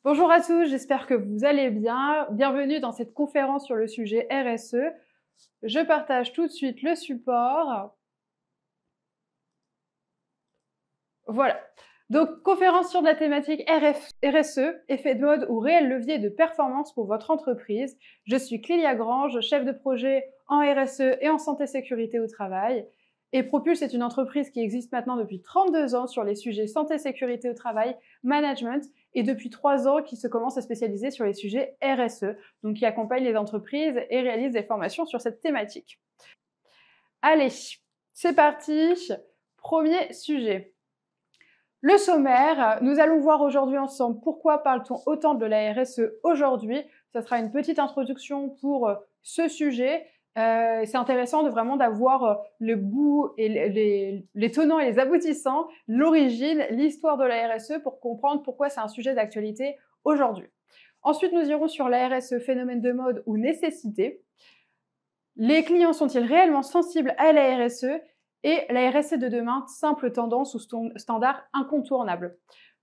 Bonjour à tous, j'espère que vous allez bien. Bienvenue dans cette conférence sur le sujet RSE. Je partage tout de suite le support. Voilà. Donc, conférence sur la thématique RSE, effet de mode ou réel levier de performance pour votre entreprise. Je suis Clélia Grange, chef de projet en RSE et en santé sécurité au travail. Et Propulse est une entreprise qui existe maintenant depuis 32 ans sur les sujets santé sécurité au travail, management, et depuis 3 ans qui se commence à spécialiser sur les sujets RSE, donc qui accompagne les entreprises et réalise des formations sur cette thématique. Allez, c'est parti. Premier sujet. Le sommaire, nous allons voir aujourd'hui ensemble pourquoi parle-t-on autant de la RSE aujourd'hui. Ça sera une petite introduction pour ce sujet. C'est intéressant vraiment d'avoir le bout et les tenants et les aboutissants, l'origine, l'histoire de la RSE pour comprendre pourquoi c'est un sujet d'actualité aujourd'hui. Ensuite, nous irons sur la RSE, phénomène de mode ou nécessité. Les clients sont-ils réellement sensibles à la RSE? Et la RSE de demain, simple tendance ou standard incontournable.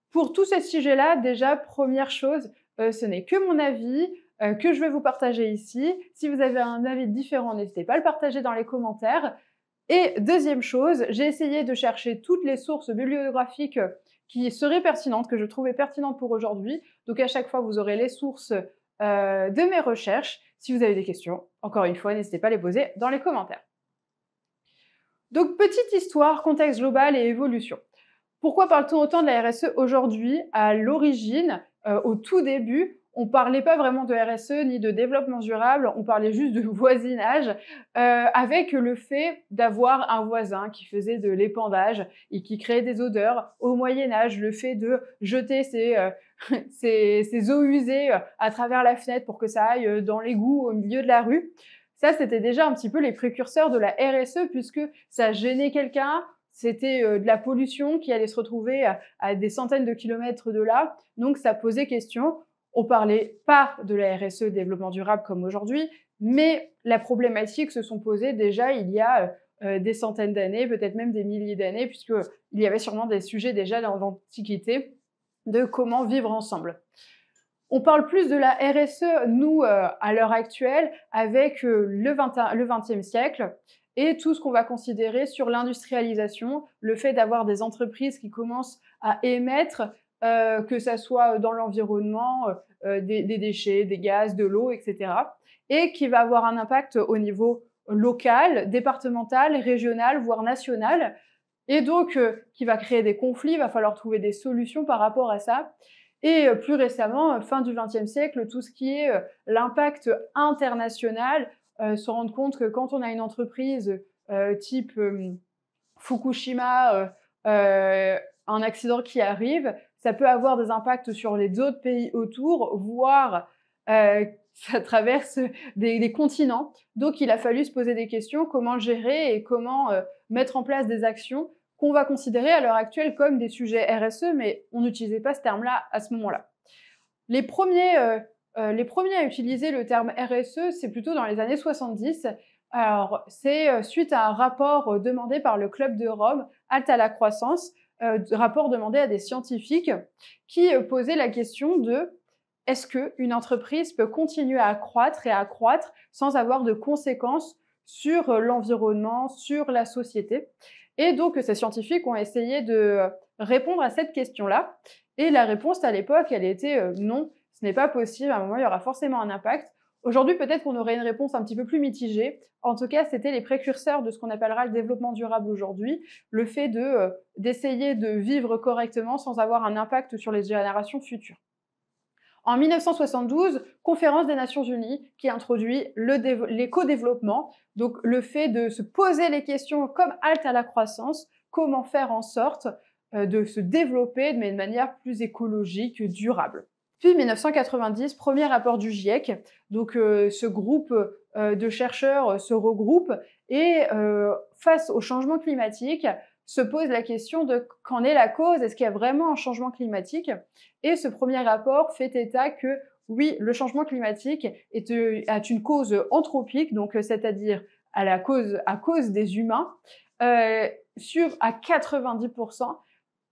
Pour tous ces sujets-là, déjà, première chose, ce n'est que mon avis que je vais vous partager ici. Si vous avez un avis différent, n'hésitez pas à le partager dans les commentaires. Et deuxième chose, j'ai essayé de chercher toutes les sources bibliographiques qui seraient pertinentes, que je trouvais pertinentes pour aujourd'hui. Donc à chaque fois, vous aurez les sources de mes recherches. Si vous avez des questions, encore une fois, n'hésitez pas à les poser dans les commentaires. Donc, petite histoire, contexte global et évolution. Pourquoi parle-t-on autant de la RSE aujourd'hui? À l'origine, au tout début, on parlait pas vraiment de RSE ni de développement durable, on parlait juste de voisinage, avec le fait d'avoir un voisin qui faisait de l'épandage et qui créait des odeurs. Au Moyen-Âge, le fait de jeter ses eaux usées à travers la fenêtre pour que ça aille dans l'égout au milieu de la rue. Ça, c'était déjà un petit peu les précurseurs de la RSE puisque ça gênait quelqu'un, c'était de la pollution qui allait se retrouver à des centaines de kilomètres de là. Donc, ça posait question. On parlait pas de la RSE, développement durable comme aujourd'hui, mais la problématique se sont posées déjà il y a des centaines d'années, peut-être même des milliers d'années, puisqu'il y avait sûrement des sujets déjà dans l'Antiquité de comment vivre ensemble. On parle plus de la RSE, nous, à l'heure actuelle, avec le XXe siècle et tout ce qu'on va considérer sur l'industrialisation, le fait d'avoir des entreprises qui commencent à émettre, que ça soit dans l'environnement, des déchets, des gaz, de l'eau, etc. et qui va avoir un impact au niveau local, départemental, régional, voire national et donc qui va créer des conflits. Il va falloir trouver des solutions par rapport à ça. Et plus récemment, fin du XXe siècle, tout ce qui est l'impact international, se rendre compte que quand on a une entreprise type Fukushima, un accident qui arrive, ça peut avoir des impacts sur les autres pays autour, voire ça traverse des continents. Donc il a fallu se poser des questions, comment gérer et comment mettre en place des actions qu'on va considérer à l'heure actuelle comme des sujets RSE, mais on n'utilisait pas ce terme-là à ce moment-là. Les premiers à utiliser le terme RSE, c'est plutôt dans les années 70. Alors, c'est suite à un rapport demandé par le Club de Rome, Halte à la croissance, rapport demandé à des scientifiques qui posaient la question de est-ce qu'une entreprise peut continuer à croître et à croître sans avoir de conséquences sur l'environnement, sur la société? Et donc, ces scientifiques ont essayé de répondre à cette question-là. Et la réponse à l'époque, elle était non, ce n'est pas possible. À un moment, il y aura forcément un impact. Aujourd'hui, peut-être qu'on aurait une réponse un petit peu plus mitigée. En tout cas, c'était les précurseurs de ce qu'on appellera le développement durable aujourd'hui, le fait d'essayer de vivre correctement sans avoir un impact sur les générations futures. En 1972, conférence des Nations Unies qui introduit l'éco-développement, donc le fait de se poser les questions comme halte à la croissance, comment faire en sorte de se développer de manière plus écologique, durable. Puis 1990, premier rapport du GIEC, donc ce groupe de chercheurs se regroupe et face au changement climatique, se pose la question de qu'en est la cause, est-ce qu'il y a vraiment un changement climatique? Et ce premier rapport fait état que oui, le changement climatique est une cause anthropique, donc c'est-à-dire à cause des humains, à 90%,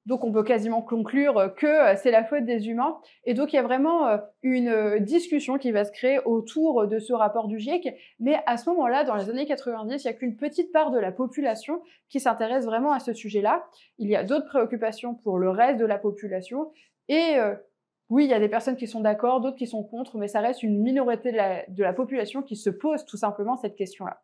Donc, on peut quasiment conclure que c'est la faute des humains. Et donc, il y a vraiment une discussion qui va se créer autour de ce rapport du GIEC. Mais à ce moment-là, dans les années 90, il n'y a qu'une petite part de la population qui s'intéresse vraiment à ce sujet-là. Il y a d'autres préoccupations pour le reste de la population. Et oui, il y a des personnes qui sont d'accord, d'autres qui sont contre, mais ça reste une minorité de la population qui se pose tout simplement cette question-là.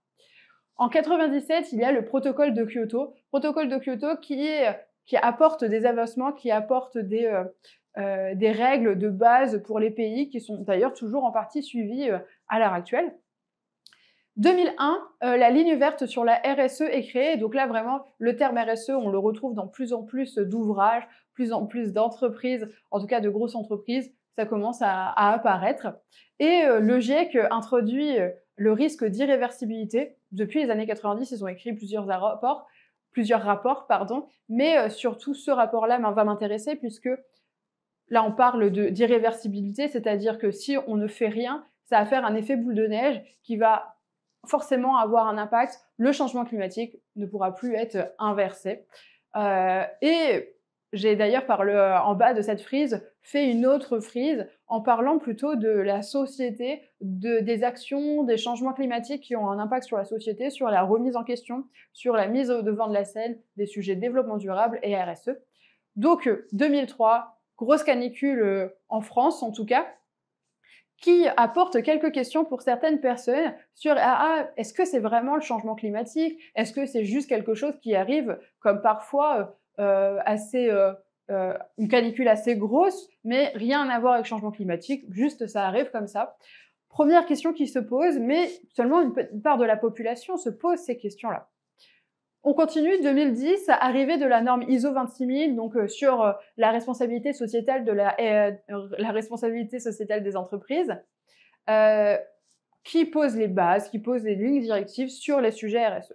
En 97, il y a le protocole de Kyoto. Protocole de Kyoto qui apporte des avancements, qui apporte des règles de base pour les pays qui sont d'ailleurs toujours en partie suivies à l'heure actuelle. 2001, la ligne verte sur la RSE est créée. Donc là, vraiment, le terme RSE, on le retrouve dans plus en plus d'ouvrages, plus en plus d'entreprises, en tout cas de grosses entreprises, ça commence à apparaître. Et le GIEC introduit le risque d'irréversibilité. Depuis les années 90, ils ont écrit plusieurs rapports, mais surtout ce rapport-là va m'intéresser puisque là, on parle d'irréversibilité, c'est-à-dire que si on ne fait rien, ça va faire un effet boule de neige qui va forcément avoir un impact. Le changement climatique ne pourra plus être inversé. Et j'ai d'ailleurs, en bas de cette frise, fait une autre frise en parlant plutôt de la société, des actions, des changements climatiques qui ont un impact sur la société, sur la remise en question, sur la mise au devant de la scène des sujets de développement durable et RSE. Donc, 2003, grosse canicule en France en tout cas, qui apporte quelques questions pour certaines personnes sur est-ce que c'est vraiment le changement climatique? Est-ce que c'est juste quelque chose qui arrive comme parfois une canicule assez grosse, mais rien à voir avec le changement climatique, juste ça arrive comme ça. Première question qui se pose, mais seulement une petite part de la population se pose ces questions-là. On continue, 2010, arrivée de la norme ISO 26000, donc sur la responsabilité sociétale la responsabilité sociétale des entreprises, qui pose les bases, qui pose les lignes directives sur les sujets RSE.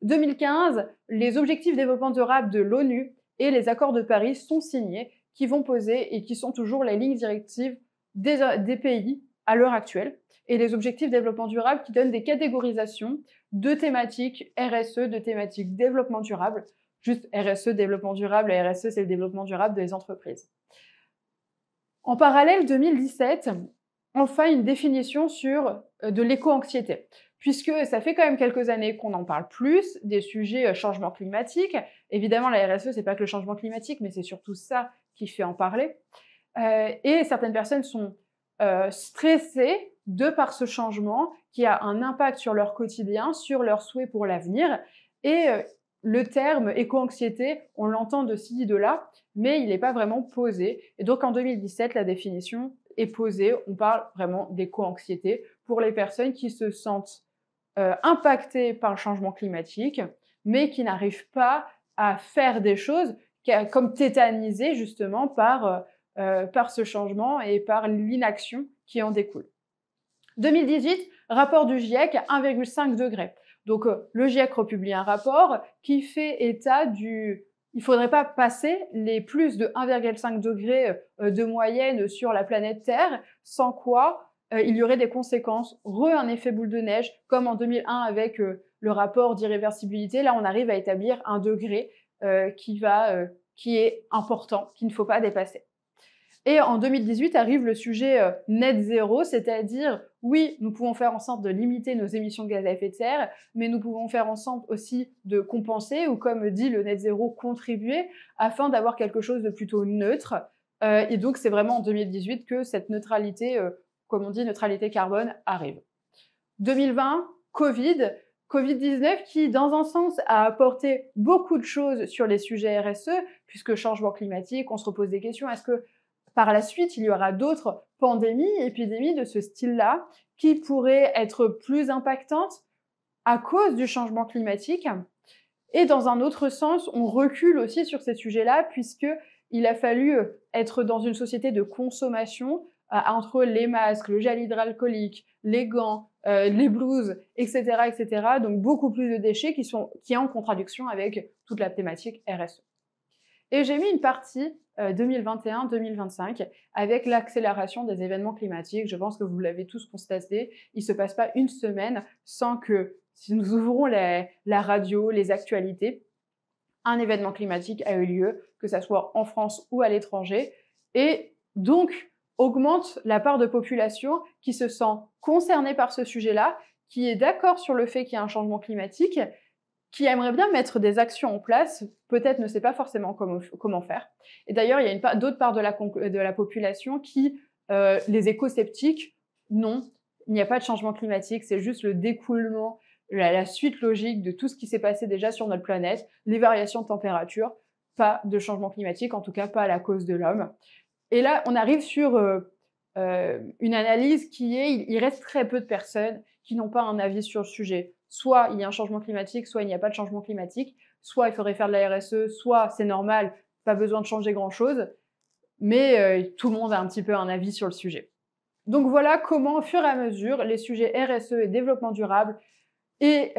2015, les objectifs de développement durable de l'ONU et les accords de Paris sont signés, qui vont poser et qui sont toujours les lignes directives des pays à l'heure actuelle, et les objectifs de développement durable qui donnent des catégorisations de thématiques RSE, de thématiques développement durable. Juste RSE, développement durable, et RSE, c'est le développement durable des entreprises. En parallèle, 2017, enfin une définition de l'éco-anxiété, puisque ça fait quand même quelques années qu'on en parle plus, des sujets changement climatique. Évidemment, la RSE, c'est pas que le changement climatique, mais c'est surtout ça qui fait en parler. Et certaines personnes sont stressées de par ce changement qui a un impact sur leur quotidien, sur leurs souhaits pour l'avenir. Et le terme éco-anxiété, on l'entend de ci, de là, mais il n'est pas vraiment posé. Et donc en 2017, la définition est posée. On parle vraiment d'éco-anxiété pour les personnes qui se sentent impactées par le changement climatique, mais qui n'arrivent pas à faire des choses, comme tétanisées justement par ce changement et par l'inaction qui en découle. 2018, rapport du GIEC, 1,5 degré. Donc, le GIEC republie un rapport qui fait état il ne faudrait pas passer les plus de 1,5 degré de moyenne sur la planète Terre, sans quoi il y aurait des conséquences, un effet boule de neige, comme en 2001 avec le rapport d'irréversibilité. Là, on arrive à établir un degré qui est important, qu'il ne faut pas dépasser. Et en 2018 arrive le sujet net zéro, c'est-à-dire, oui, nous pouvons faire en sorte de limiter nos émissions de gaz à effet de serre, mais nous pouvons faire en sorte aussi de compenser, ou comme dit le net zéro, contribuer, afin d'avoir quelque chose de plutôt neutre. Et donc, c'est vraiment en 2018 que cette neutralité, comme on dit, neutralité carbone, arrive. 2020, Covid-19 qui, dans un sens, a apporté beaucoup de choses sur les sujets RSE, puisque changement climatique, on se repose des questions, est-ce que par la suite, il y aura d'autres pandémies, épidémies de ce style-là qui pourraient être plus impactantes à cause du changement climatique. Et dans un autre sens, on recule aussi sur ces sujets-là puisqu'il a fallu être dans une société de consommation entre les masques, le gel hydroalcoolique, les gants, les blouses, etc., etc. Donc beaucoup plus de déchets qui est en contradiction avec toute la thématique RSE. Et j'ai mis une partie 2021-2025 avec l'accélération des événements climatiques. Je pense que vous l'avez tous constaté. Il ne se passe pas une semaine sans que, si nous ouvrons la radio, les actualités, un événement climatique a eu lieu, que ça soit en France ou à l'étranger, et donc augmente la part de population qui se sent concernée par ce sujet-là, qui est d'accord sur le fait qu'il y a un changement climatique, qui aimerait bien mettre des actions en place, peut-être ne sait pas forcément comment faire. Et d'ailleurs, il y a d'autres parts de la population qui, les éco-sceptiques, non, il n'y a pas de changement climatique, c'est juste le découlement, la suite logique de tout ce qui s'est passé déjà sur notre planète, les variations de température, pas de changement climatique, en tout cas pas à la cause de l'homme. Et là, on arrive sur une analyse qui est, il reste très peu de personnes qui n'ont pas un avis sur le sujet. Soit il y a un changement climatique, soit il n'y a pas de changement climatique, soit il faudrait faire de la RSE, soit c'est normal, pas besoin de changer grand-chose, mais tout le monde a un petit peu un avis sur le sujet. Donc voilà comment, au fur et à mesure, les sujets RSE et développement durable et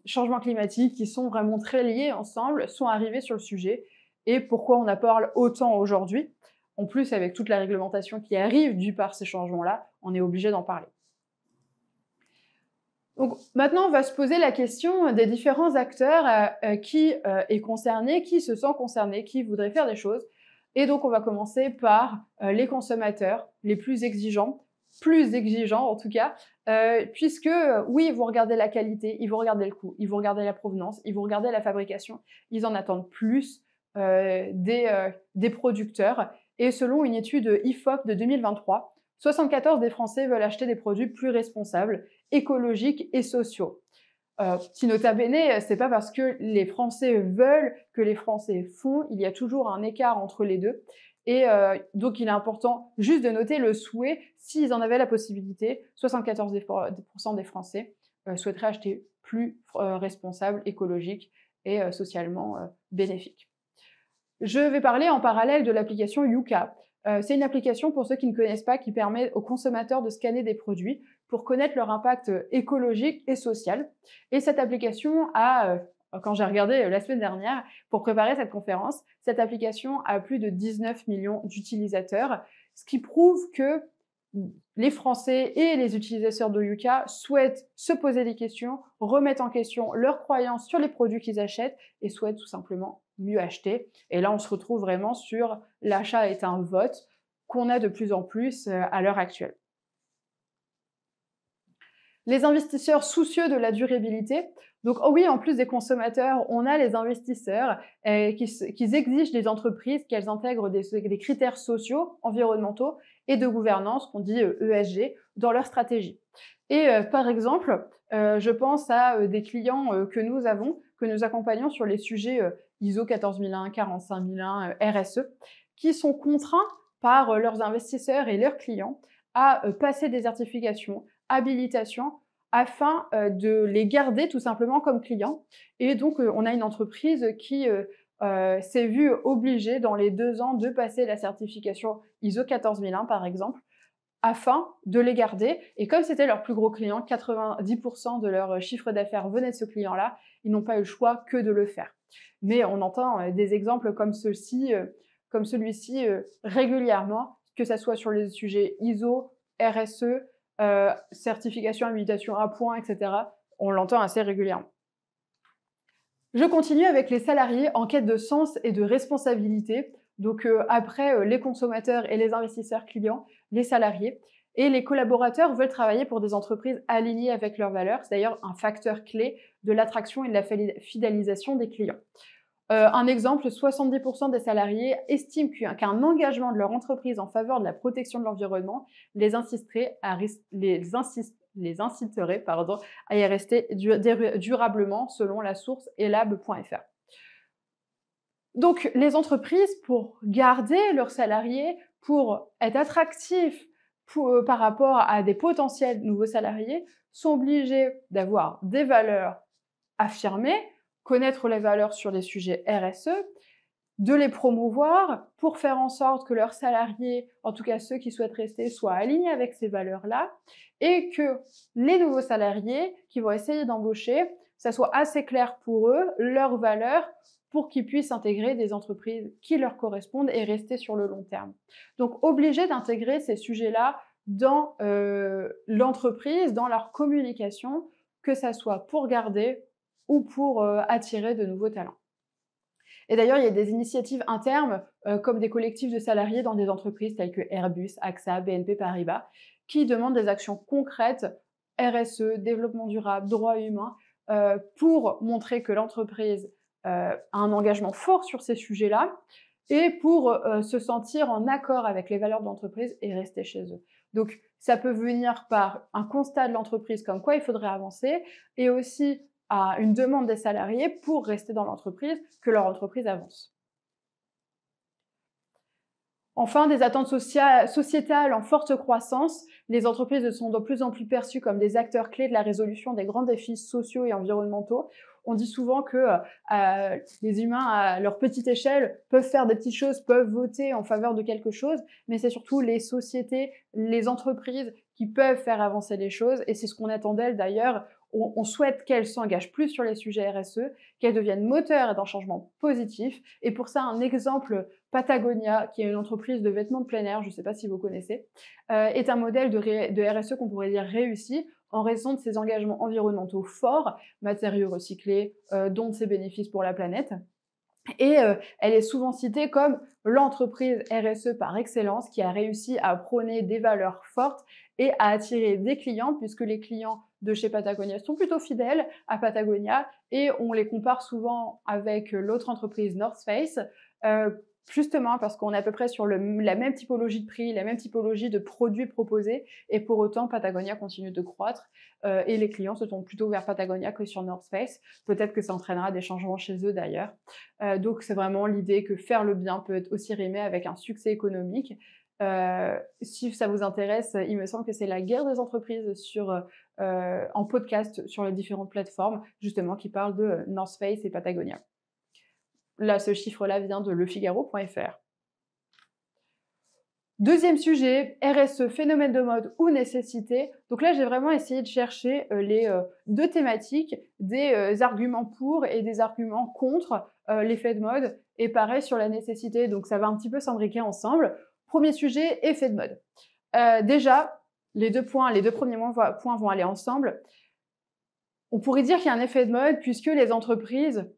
changement climatique, qui sont vraiment très liés ensemble, sont arrivés sur le sujet, et pourquoi on en parle autant aujourd'hui. En plus, avec toute la réglementation qui arrive due par ces changements-là, on est obligé d'en parler. Donc maintenant, on va se poser la question des différents acteurs qui est concerné, qui se sent concerné, qui voudrait faire des choses. Et donc, on va commencer par les consommateurs, les plus exigeants en tout cas, puisque oui, ils vont regarder la qualité, ils vont regarder le coût, ils vont regarder la provenance, ils vont regarder la fabrication, ils en attendent plus des producteurs. Et selon une étude IFOP de 2023, 74 des Français veulent acheter des produits plus responsables, écologiques et sociaux. Petit nota bene, c'est pas parce que les Français veulent que les Français font, il y a toujours un écart entre les deux. Et donc, il est important juste de noter le souhait, s'ils en avaient la possibilité, 74% des Français souhaiteraient acheter plus responsable, écologique et socialement bénéfique. Je vais parler en parallèle de l'application Yuka. C'est une application, pour ceux qui ne connaissent pas, qui permet aux consommateurs de scanner des produits pour connaître leur impact écologique et social. Et cette application a, quand j'ai regardé la semaine dernière pour préparer cette conférence, cette application a plus de 19 millions d'utilisateurs, ce qui prouve que les Français et les utilisateurs de Yuka souhaitent se poser des questions, remettre en question leurs croyances sur les produits qu'ils achètent et souhaitent tout simplement mieux acheter. Et là, on se retrouve vraiment sur l'achat est un vote qu'on a de plus en plus à l'heure actuelle. Les investisseurs soucieux de la durabilité. Donc oui, en plus des consommateurs, on a les investisseurs qui exigent des entreprises qu'elles intègrent des critères sociaux, environnementaux et de gouvernance, qu'on dit ESG, dans leur stratégie. Et par exemple, je pense à des clients que nous accompagnons sur les sujets ISO 14001, 45001, RSE, qui sont contraints par leurs investisseurs et leurs clients à passer des certifications, habilitations, afin de les garder tout simplement comme clients. Et donc, on a une entreprise qui s'est vue obligée dans les 2 ans de passer la certification ISO 14001 par exemple, afin de les garder. Et comme c'était leur plus gros client, 90% de leur chiffre d'affaires venait de ce client-là, ils n'ont pas eu le choix que de le faire. Mais on entend des exemples comme celui-ci régulièrement, que ce soit sur les sujets ISO, RSE, certification, habilitation à point, etc. On l'entend assez régulièrement. Je continue avec les salariés en quête de sens et de responsabilité. Donc après les consommateurs et les investisseurs clients, les salariés et les collaborateurs veulent travailler pour des entreprises alignées avec leurs valeurs. C'est d'ailleurs un facteur clé de l'attraction et de la fidélisation des clients. Un exemple, 70% des salariés estiment qu'un engagement de leur entreprise en faveur de la protection de l'environnement les inciterait à y rester durablement, selon la source elab.fr. Donc, les entreprises, pour garder leurs salariés, pour être attractifs par rapport à des potentiels nouveaux salariés, sont obligées d'avoir des valeurs affirmées, connaître les valeurs sur les sujets RSE, de les promouvoir pour faire en sorte que leurs salariés, en tout cas ceux qui souhaitent rester, soient alignés avec ces valeurs-là, et que les nouveaux salariés qui vont essayer d'embaucher, ça soit assez clair pour eux, leurs valeurs, pour qu'ils puissent intégrer des entreprises qui leur correspondent et rester sur le long terme. Donc, obligés d'intégrer ces sujets-là dans l'entreprise, dans leur communication, que ça soit pour garder ou pour attirer de nouveaux talents. Et d'ailleurs, il y a des initiatives internes, comme des collectifs de salariés dans des entreprises telles que Airbus, AXA, BNP Paribas, qui demandent des actions concrètes, RSE, développement durable, droits humains, pour montrer que l'entreprise a un engagement fort sur ces sujets-là et pour se sentir en accord avec les valeurs de l'entreprise et rester chez eux. Donc, ça peut venir par un constat de l'entreprise comme quoi il faudrait avancer et aussi à une demande des salariés pour rester dans l'entreprise, que leur entreprise avance. Enfin, des attentes sociétales en forte croissance, les entreprises sont de plus en plus perçues comme des acteurs clés de la résolution des grands défis sociaux et environnementaux. On dit souvent que les humains, à leur petite échelle, peuvent faire des petites choses, peuvent voter en faveur de quelque chose, mais c'est surtout les sociétés, les entreprises qui peuvent faire avancer les choses, et c'est ce qu'on attend d'elles d'ailleurs. On souhaite qu'elles s'engagent plus sur les sujets RSE, qu'elles deviennent moteurs d'un changement positif, et pour ça, un exemple, Patagonia, qui est une entreprise de vêtements de plein air, je ne sais pas si vous connaissez, est un modèle de RSE qu'on pourrait dire réussi en raison de ses engagements environnementaux forts, matériaux recyclés, dont de ses bénéfices pour la planète. Et elle est souvent citée comme l'entreprise RSE par excellence qui a réussi à prôner des valeurs fortes et à attirer des clients, puisque les clients de chez Patagonia sont plutôt fidèles à Patagonia et on les compare souvent avec l'autre entreprise North Face, justement parce qu'on est à peu près sur la même typologie de prix, la même typologie de produits proposés, et pour autant Patagonia continue de croître et les clients se tournent plutôt vers Patagonia que sur North Face. Peut-être que ça entraînera des changements chez eux d'ailleurs. Donc c'est vraiment l'idée que faire le bien peut être aussi rimé avec un succès économique. Si ça vous intéresse, il me semble que c'est la guerre des entreprises en podcast sur les différentes plateformes, justement, qui parle de North Face et Patagonia. Là, ce chiffre-là vient de lefigaro.fr. Deuxième sujet, RSE, phénomène de mode ou nécessité. Donc là, j'ai vraiment essayé de chercher les deux thématiques, des arguments pour et des arguments contre l'effet de mode, et pareil sur la nécessité. Donc ça va un petit peu s'imbriquer ensemble. Premier sujet, effet de mode. Déjà, les deux premiers points vont aller ensemble. On pourrait dire qu'il y a un effet de mode puisque les entreprises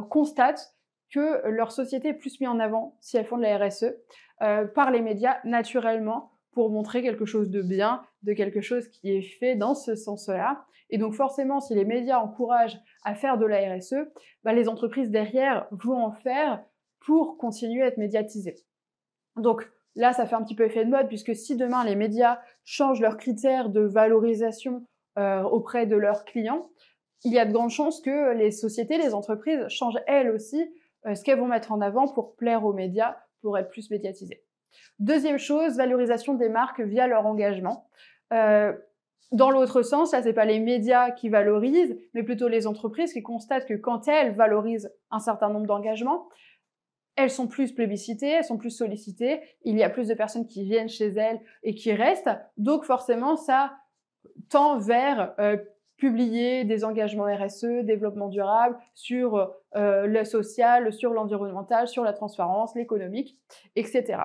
constatent que leur société est plus mise en avant si elles font de la RSE par les médias naturellement pour montrer quelque chose de bien, de quelque chose qui est fait dans ce sens-là. Et donc forcément, si les médias encouragent à faire de la RSE, les entreprises derrière vont en faire pour continuer à être médiatisées. Donc là, ça fait un petit peu effet de mode puisque si demain les médias changent leurs critères de valorisation auprès de leurs clients, il y a de grandes chances que les sociétés, les entreprises changent elles aussi ce qu'elles vont mettre en avant pour plaire aux médias, pour être plus médiatisées. Deuxième chose, valorisation des marques via leur engagement. Dans l'autre sens, là, c'est pas les médias qui valorisent, mais plutôt les entreprises qui constatent que quand elles valorisent un certain nombre d'engagements, elles sont plus plébiscitées, elles sont plus sollicitées, il y a plus de personnes qui viennent chez elles et qui restent, donc forcément, ça tend vers publier des engagements RSE, développement durable, sur le social, sur l'environnemental, sur la transparence, l'économique, etc.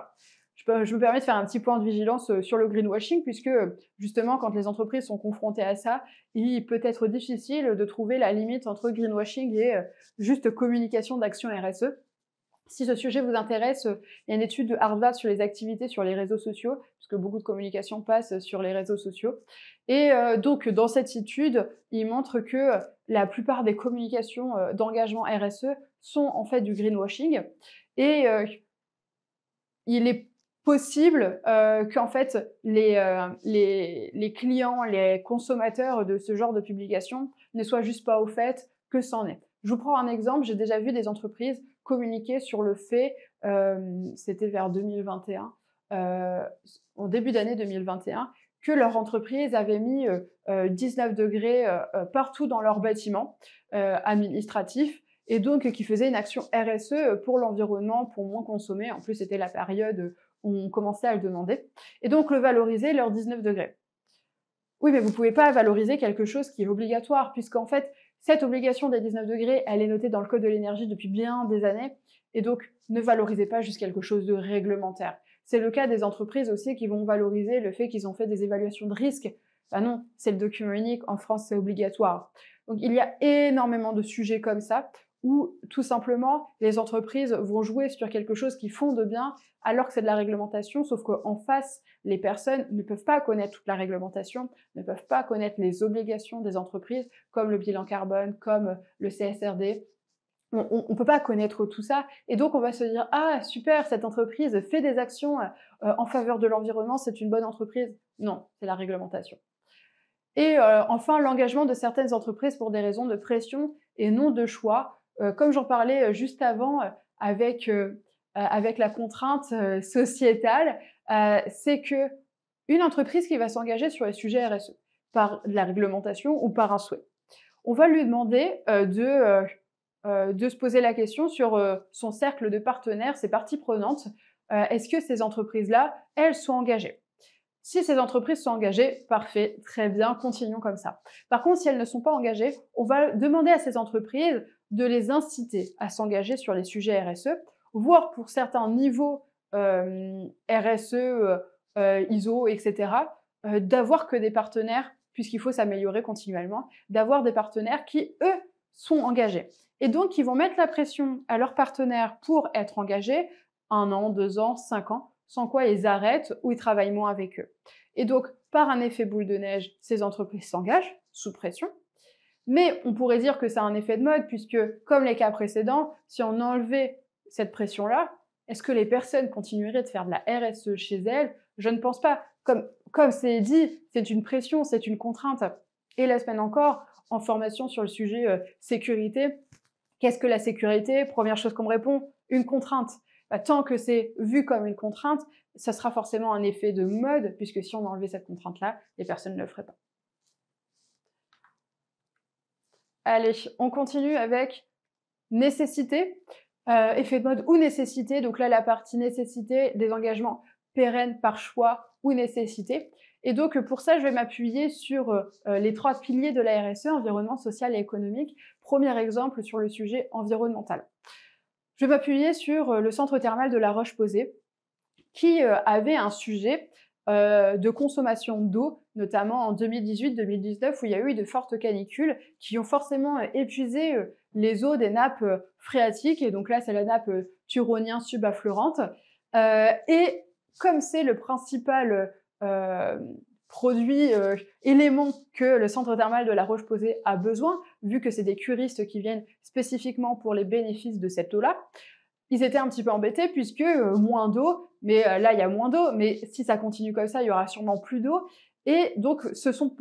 Je me permets de faire un petit point de vigilance sur le greenwashing, puisque justement, quand les entreprises sont confrontées à ça, il peut être difficile de trouver la limite entre greenwashing et juste communication d'actions RSE. Si ce sujet vous intéresse, il y a une étude de Harvard sur les activités sur les réseaux sociaux, puisque beaucoup de communication passe sur les réseaux sociaux. Et donc, dans cette étude, il montre que la plupart des communications d'engagement RSE sont en fait du greenwashing. Et il est possible qu'en fait, les clients, les consommateurs de ce genre de publication ne soient juste pas au fait que c'en est. Je vous prends un exemple, j'ai déjà vu des entreprises communiquer sur le fait, c'était vers 2021, au début d'année 2021, que leur entreprise avait mis 19 degrés partout dans leur bâtiment administratif, et donc qui faisait une action RSE pour l'environnement, pour moins consommer. En plus, c'était la période où on commençait à le demander. Et donc, le valoriser, leurs 19 degrés. Oui, mais vous ne pouvez pas valoriser quelque chose qui est obligatoire, puisqu'en fait, cette obligation des 19 degrés, elle est notée dans le Code de l'énergie depuis bien des années, et donc ne valorisez pas juste quelque chose de réglementaire. C'est le cas des entreprises aussi qui vont valoriser le fait qu'ils ont fait des évaluations de risque. Ben non, c'est le document unique, en France c'est obligatoire. Donc il y a énormément de sujets comme ça, où tout simplement les entreprises vont jouer sur quelque chose qu'ils font de bien alors que c'est de la réglementation, sauf qu'en face, les personnes ne peuvent pas connaître toute la réglementation, ne peuvent pas connaître les obligations des entreprises, comme le bilan carbone, comme le CSRD. On ne peut pas connaître tout ça, et donc on va se dire « Ah, super, cette entreprise fait des actions en faveur de l'environnement, c'est une bonne entreprise. » Non, c'est la réglementation. Et enfin, l'engagement de certaines entreprises pour des raisons de pression et non de choix. Comme j'en parlais juste avant avec la contrainte sociétale, c'est que une entreprise qui va s'engager sur les sujets RSE, par de la réglementation ou par un souhait, on va lui demander de se poser la question sur son cercle de partenaires, ses parties prenantes. Est-ce que ces entreprises-là, elles sont engagées ? Si ces entreprises sont engagées, parfait, très bien, continuons comme ça. Par contre, si elles ne sont pas engagées, on va demander à ces entreprises de les inciter à s'engager sur les sujets RSE, voire pour certains niveaux RSE, ISO, etc., d'avoir que des partenaires, puisqu'il faut s'améliorer continuellement, d'avoir des partenaires qui, eux, sont engagés. Et donc, ils vont mettre la pression à leurs partenaires pour être engagés 1 an, 2 ans, 5 ans, sans quoi ils arrêtent ou ils travaillent moins avec eux. Et donc, par un effet boule de neige, ces entreprises s'engagent sous pression. Mais on pourrait dire que c'est un effet de mode, puisque, comme les cas précédents, si on enlevait cette pression-là, est-ce que les personnes continueraient de faire de la RSE chez elles? Je ne pense pas. Comme c'est dit, c'est une pression, c'est une contrainte. Et la semaine encore, en formation sur le sujet sécurité, qu'est-ce que la sécurité? Première chose qu'on me répond, une contrainte. Tant que c'est vu comme une contrainte, ça sera forcément un effet de mode, puisque si on enlevait cette contrainte-là, les personnes ne le feraient pas. Allez, on continue avec nécessité, effet de mode ou nécessité. Donc là, la partie nécessité, des engagements pérennes par choix ou nécessité. Et donc pour ça, je vais m'appuyer sur les 3 piliers de la RSE, environnement, social et économique. Premier exemple sur le sujet environnemental. Je vais m'appuyer sur le centre thermal de La Roche-Posay, qui avait un sujet de consommation d'eau, notamment en 2018-2019, où il y a eu de fortes canicules qui ont forcément épuisé les eaux des nappes phréatiques, et donc là c'est la nappe turonien subaffleurante. Et comme c'est le principal produit, élément que le centre thermal de La Roche-Posay a besoin, vu que c'est des curistes qui viennent spécifiquement pour les bénéfices de cette eau-là, ils étaient un petit peu embêtés puisque moins d'eau, mais là il y a moins d'eau, mais si ça continue comme ça, il y aura sûrement plus d'eau. Et donc se sont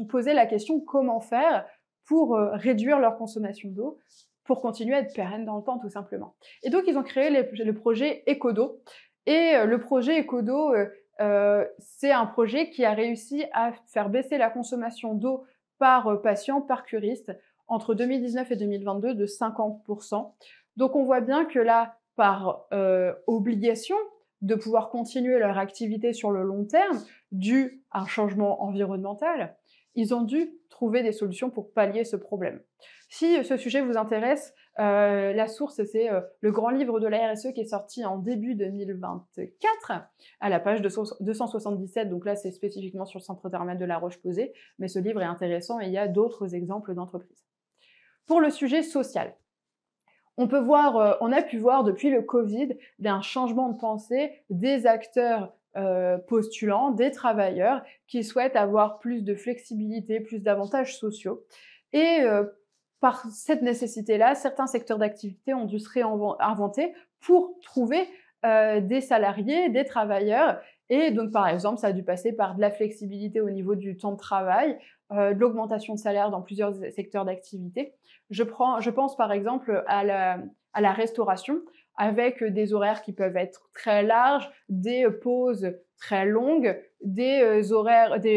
posé la question comment faire pour réduire leur consommation d'eau, pour continuer à être pérenne dans le temps tout simplement. Et donc ils ont créé le projet Ecodo. Et le projet Ecodo, c'est un projet qui a réussi à faire baisser la consommation d'eau par patient, par curiste, entre 2019 et 2022 de 50%. Donc on voit bien que là, par obligation de pouvoir continuer leur activité sur le long terme, dû à un changement environnemental, ils ont dû trouver des solutions pour pallier ce problème. Si ce sujet vous intéresse, la source, c'est le grand livre de la RSE qui est sorti en début 2024, à la page 277, donc là c'est spécifiquement sur le centre thermal de La Roche-Posay, mais ce livre est intéressant et il y a d'autres exemples d'entreprises. Pour le sujet social, on a pu voir depuis le Covid un changement de pensée des acteurs postulants, des travailleurs qui souhaitent avoir plus de flexibilité, plus d'avantages sociaux. Et par cette nécessité-là, certains secteurs d'activité ont dû se réinventer pour trouver des salariés, des travailleurs. Et donc, par exemple, ça a dû passer par de la flexibilité au niveau du temps de travail, de l'augmentation de salaire dans plusieurs secteurs d'activité. Je pense par exemple à la restauration, avec des horaires qui peuvent être très larges, des pauses très longues, des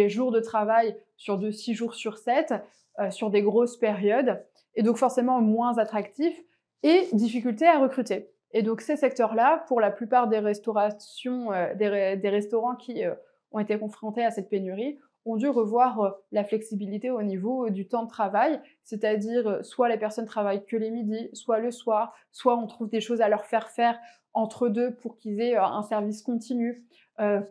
jours de travail sur 6 jours sur 7, sur des grosses périodes, et donc forcément moins attractifs, et difficulté à recruter. Et donc ces secteurs-là, pour la plupart des restaurants qui ont été confrontés à cette pénurie, ont dû revoir la flexibilité au niveau du temps de travail, c'est-à-dire soit les personnes travaillent que les midis, soit le soir, soit on trouve des choses à leur faire entre deux pour qu'ils aient un service continu,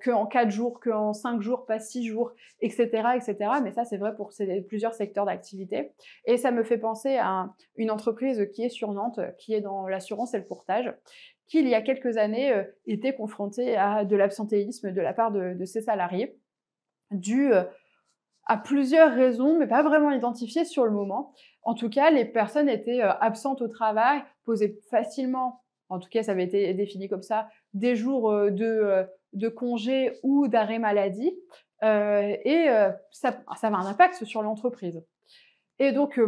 qu'en 4 jours, qu'en 5 jours, pas 6 jours, etc., etc. Mais ça, c'est vrai pour plusieurs secteurs d'activité. Et ça me fait penser à une entreprise qui est sur Nantes, qui est dans l'assurance et le courtage, qui, il y a quelques années, était confrontée à de l'absentéisme de la part de ses salariés, dû à plusieurs raisons, mais pas vraiment identifiées sur le moment. En tout cas, les personnes étaient absentes au travail, posaient facilement, en tout cas ça avait été défini comme ça, des jours de congé ou d'arrêt maladie, ça avait un impact sur l'entreprise. Et donc,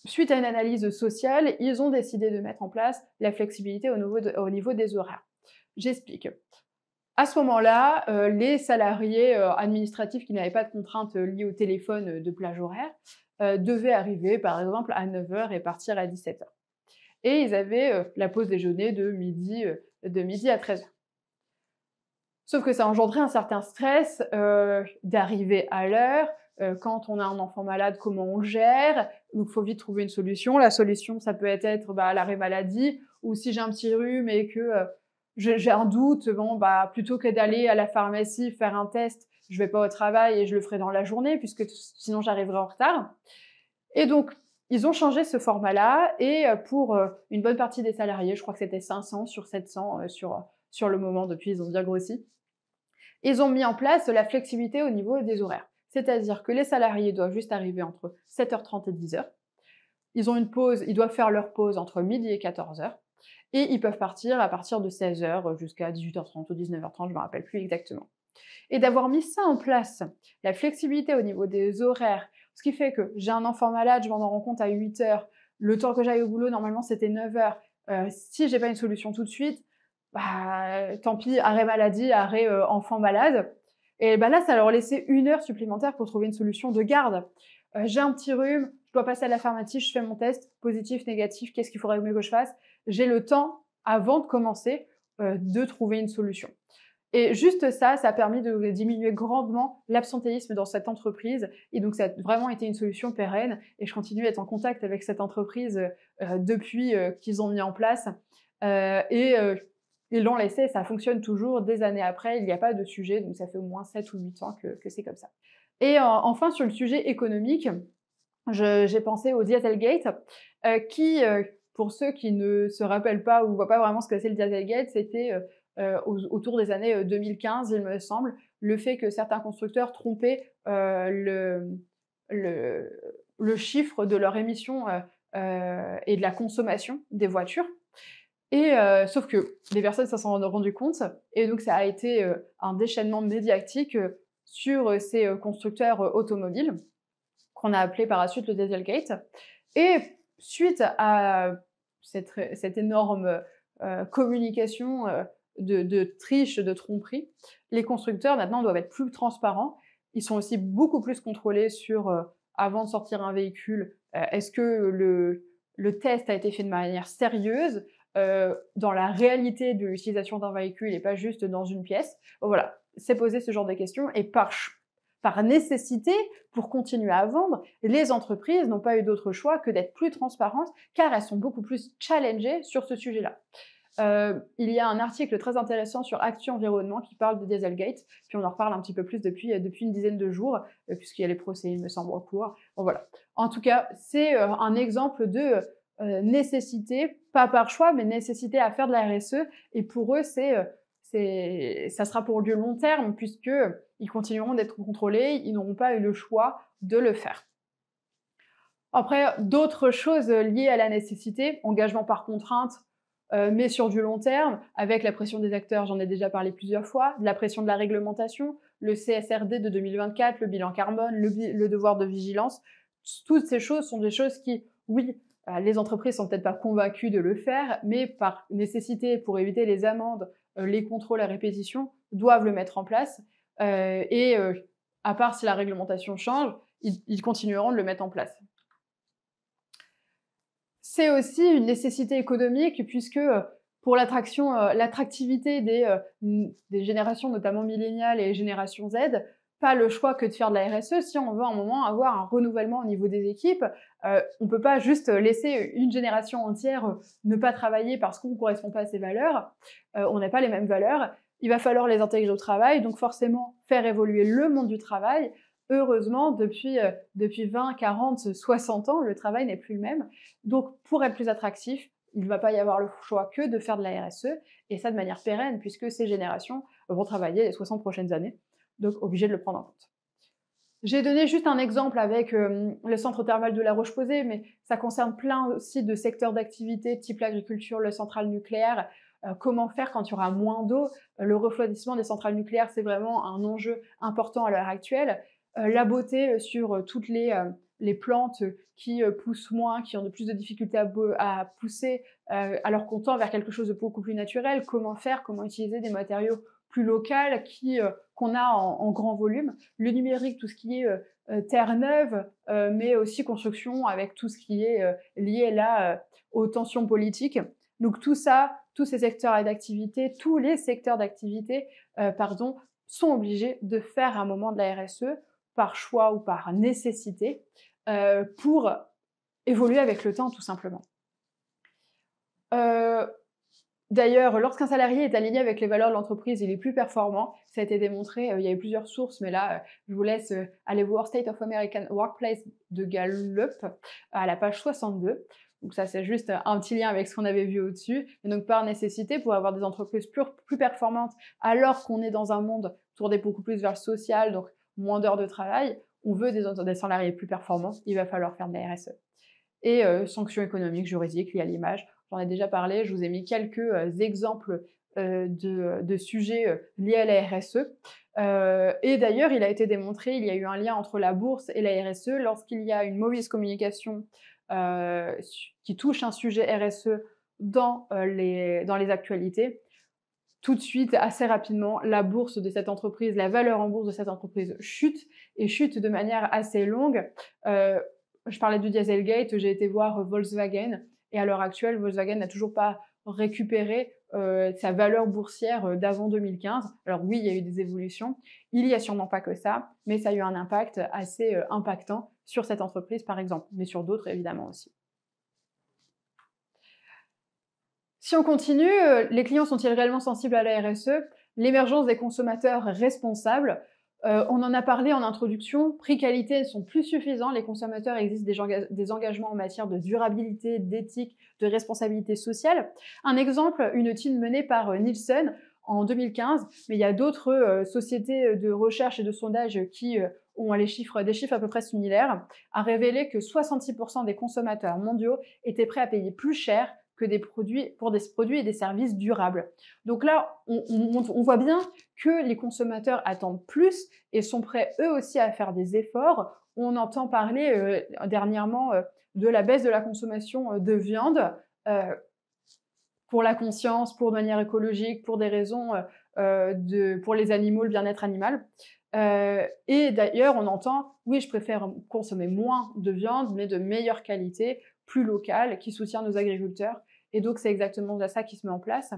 suite à une analyse sociale, ils ont décidé de mettre en place la flexibilité au niveau des horaires. J'explique. À ce moment-là, les salariés administratifs qui n'avaient pas de contraintes liées au téléphone de plage horaire devaient arriver par exemple à 9 h et partir à 17 h. Et ils avaient la pause déjeuner de midi à 13 h. Sauf que ça engendrait un certain stress d'arriver à l'heure. Quand on a un enfant malade, comment on le gère? Donc, il faut vite trouver une solution. La solution, ça peut être l'arrêt maladie, ou si j'ai un petit rhume et que j'ai un doute, plutôt que d'aller à la pharmacie faire un test, je vais pas au travail et je le ferai dans la journée, puisque sinon j'arriverai en retard. Et donc, ils ont changé ce format-là, et pour une bonne partie des salariés, je crois que c'était 500 sur 700 sur le moment, depuis ils ont bien grossi, ils ont mis en place la flexibilité au niveau des horaires. C'est-à-dire que les salariés doivent juste arriver entre 7h30 et 10h. Ils ont une pause, ils doivent faire leur pause entre midi et 14h. Et ils peuvent partir à partir de 16h jusqu'à 18h30 ou 19h30, je ne me rappelle plus exactement. Et d'avoir mis ça en place, la flexibilité au niveau des horaires, ce qui fait que j'ai un enfant malade, je m'en rends compte à 8h, le temps que j'aille au boulot, normalement c'était 9h. Si j'ai pas une solution tout de suite, tant pis, arrêt maladie, arrêt enfant malade. Et là, ça leur laissait 1 heure supplémentaire pour trouver une solution de garde. J'ai un petit rhume, je dois passer à la pharmacie, je fais mon test, positif, négatif, qu'est-ce qu'il faudrait mieux que je fasse? J'ai le temps, avant de commencer, de trouver une solution. Et juste ça a permis de diminuer grandement l'absentéisme dans cette entreprise. Et donc, ça a vraiment été une solution pérenne. Et je continue à être en contact avec cette entreprise depuis qu'ils ont mis en place. Ils l'ont laissé, ça fonctionne toujours des années après, il n'y a pas de sujet, donc ça fait au moins 7 ou 8 ans que c'est comme ça. Et enfin, sur le sujet économique, j'ai pensé au Dieselgate, qui, pour ceux qui ne se rappellent pas ou ne voient pas vraiment ce que c'est le Dieselgate, c'était autour des années 2015, il me semble, le fait que certains constructeurs trompaient le chiffre de leur émission et de la consommation des voitures. Et sauf que les personnes s'en sont rendues compte, et donc ça a été un déchaînement médiatique sur ces constructeurs automobiles, qu'on a appelé par la suite le Dieselgate. Et suite à cette énorme communication de triche, de tromperie, les constructeurs maintenant doivent être plus transparents. Ils sont aussi beaucoup plus contrôlés sur, avant de sortir un véhicule, est-ce que le test a été fait de manière sérieuse, dans la réalité de l'utilisation d'un véhicule et pas juste dans une pièce. Voilà, c'est poser ce genre de questions, et par nécessité, pour continuer à vendre, les entreprises n'ont pas eu d'autre choix que d'être plus transparentes, car elles sont beaucoup plus challengées sur ce sujet-là. Il y a un article très intéressant sur Actu Environnement qui parle de Dieselgate, puis on en reparle un petit peu plus depuis une dizaine de jours, puisqu'il y a les procès, il me semble, en cours. Bon, voilà. En tout cas, c'est un exemple de nécessité, pas par choix, mais nécessité à faire de la RSE, et pour eux, ça sera pour du long terme, puisqu'ils continueront d'être contrôlés, ils n'auront pas eu le choix de le faire. Après, d'autres choses liées à la nécessité, engagement par contrainte, mais sur du long terme, avec la pression des acteurs, j'en ai déjà parlé plusieurs fois, de la pression de la réglementation, le CSRD de 2024, le bilan carbone, le devoir de vigilance. Toutes ces choses sont des choses qui, oui, les entreprises sont peut-être pas convaincues de le faire, mais par nécessité, pour éviter les amendes, les contrôles à répétition, doivent le mettre en place. À part si la réglementation change, ils continueront de le mettre en place. C'est aussi une nécessité économique, puisque pour l'attractivité des générations, notamment milléniales et génération Z, pas le choix que de faire de la RSE si on veut à un moment avoir un renouvellement au niveau des équipes. On peut pas juste laisser une génération entière ne pas travailler parce qu'on ne correspond pas à ses valeurs. On n'a pas les mêmes valeurs. Il va falloir les intégrer au travail, donc forcément faire évoluer le monde du travail. Heureusement, depuis 20, 40, 60 ans, le travail n'est plus le même. Donc, pour être plus attractif, il ne va pas y avoir le choix que de faire de la RSE, et ça de manière pérenne, puisque ces générations vont travailler les 60 prochaines années, donc obligé de le prendre en compte. J'ai donné juste un exemple avec le centre thermal de La Roche-Posay, mais ça concerne plein aussi de secteurs d'activité, type l'agriculture, le central nucléaire. Comment faire quand il y aura moins d'eau? Le refroidissement des centrales nucléaires, c'est vraiment un enjeu important à l'heure actuelle. La beauté sur toutes les plantes qui poussent moins, qui ont de plus de difficultés à pousser, alors qu'on tend vers quelque chose de beaucoup plus naturel. Comment faire? Comment utiliser des matériaux plus locaux qu'on a en grand volume? Le numérique, tout ce qui est terre neuve, mais aussi construction avec tout ce qui est lié là aux tensions politiques. Donc tout ça, tous ces secteurs d'activité, tous les secteurs d'activité, sont obligés de faire un moment de la RSE par choix ou par nécessité pour évoluer avec le temps, tout simplement. D'ailleurs, lorsqu'un salarié est aligné avec les valeurs de l'entreprise, il est plus performant. Ça a été démontré, il y a eu plusieurs sources, mais là, je vous laisse aller voir State of American Workplace de Gallup à la page 62. Donc ça, c'est juste un petit lien avec ce qu'on avait vu au-dessus. Et donc, par nécessité, pour avoir des entreprises plus performantes, alors qu'on est dans un monde tourné beaucoup plus vers le social, donc moins d'heures de travail, on veut des salariés plus performants, il va falloir faire de la RSE. Et sanctions économiques, juridiques liées à l'image. J'en ai déjà parlé, je vous ai mis quelques exemples de sujets liés à la RSE. Et d'ailleurs, il a été démontré, il y a eu un lien entre la bourse et la RSE. Lorsqu'il y a une mauvaise communication qui touche un sujet RSE dans les actualités, tout de suite, assez rapidement, la bourse de cette entreprise, la valeur en bourse de cette entreprise chute, et chute de manière assez longue. Je parlais du Dieselgate, j'ai été voir Volkswagen, et à l'heure actuelle, Volkswagen n'a toujours pas récupéré sa valeur boursière d'avant 2015. Alors oui, il y a eu des évolutions, il n'y a sûrement pas que ça, mais ça a eu un impact assez impactant sur cette entreprise par exemple, mais sur d'autres évidemment aussi. Si on continue, les clients sont-ils réellement sensibles à la RSE? L'émergence des consommateurs responsables. On en a parlé en introduction, prix-qualité sont plus suffisants, les consommateurs existent des engagements en matière de durabilité, d'éthique, de responsabilité sociale. Un exemple, une étude menée par Nielsen en 2015, mais il y a d'autres sociétés de recherche et de sondage qui ont des chiffres à peu près similaires, a révélé que 66% des consommateurs mondiaux étaient prêts à payer plus cher que pour des produits et des services durables. Donc là, on voit bien que les consommateurs attendent plus et sont prêts eux aussi à faire des efforts. On entend parler dernièrement de la baisse de la consommation de viande pour la conscience, pour de manière écologique, pour des raisons pour les animaux, le bien-être animal. Et d'ailleurs, on entend, oui, je préfère consommer moins de viande, mais de meilleure qualité, plus locale, qui soutient nos agriculteurs. Et donc, c'est exactement ça qui se met en place.